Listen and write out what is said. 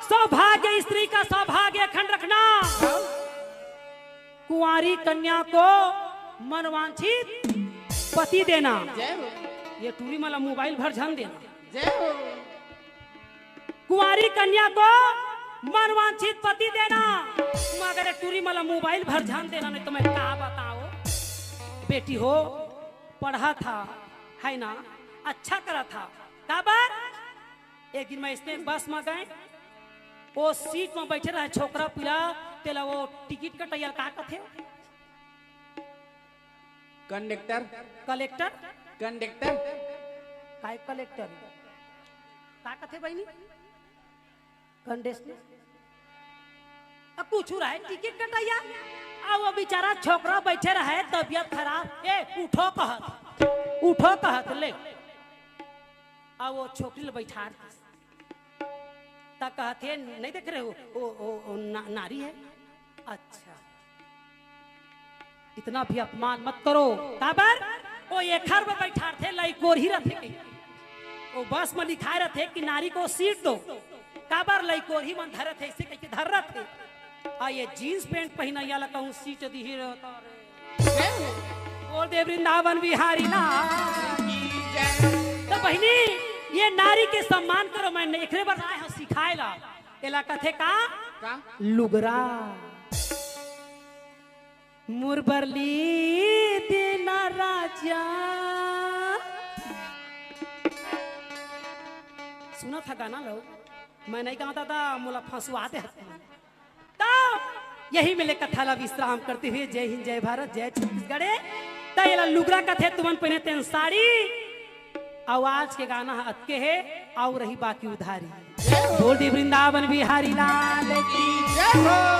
सौभाग्य स्त्री का सौभाग्य अखंड रखना, कुंवारी कन्या को मनवांछित पति देना। ये टूरी माला मोबाइल भर झन देना। कुंवारी कन्या को मनवांछित पति देना, मगर टूरी माला मोबाइल भर झन देना। नहीं तो मैं क्या बताओ, बेटी हो पढ़ा था है ना, अच्छा करा था। काबर एक दिन मैं इसने बस में गए, वो सीट में बैठे रहे छोकरा पिला तेला वो टिकट कटैया का कथे कंडक्टर कलेक्टर कंडक्टर काय कलेक्टर का कथे बहनी कंडेस्टर अब कुछ रहा टिकट कटैया। अब वो बेचारा छोकरा बैठे रहे, तबियत खराब, ए उठो कहत ले। अब वो छोकरी बैठा कहते नहीं देख रहे हो ओ नारी है। अच्छा इतना भी अपमान मत करो। काबर वो एक घर में बैठा थे, लईकोर ही रहे, वो बस में लिखाए रहे कि नारी को सीट दो। काबर लईकोर ही मन धरे थे, इसे कह धर रहे थे। आ ये जीन्स पैंट पहना या कहूँ सीट दी ही रहता रे। बोल दे वृंदावन बिहारी ना। तो बहनी ये नारी के सम्मान करो। मैं एक बार आए हो सिखाए ला एला कथे का लुगरा मुरबरली देना राजा। सुना था गाना लो, मैं नहीं गाता था, मुला फंसवाते तो यही मिले कथा ला विश्राम करते हुए। जय हिंद, जय भारत, जय छत्तीसगढ़। तो लुगरा कथे तुमन पहने तेन साड़ी, आवाज के गाना अतके है और रही बाकी उधारी। बोल दी वृंदावन बिहारी लाल की जय हो।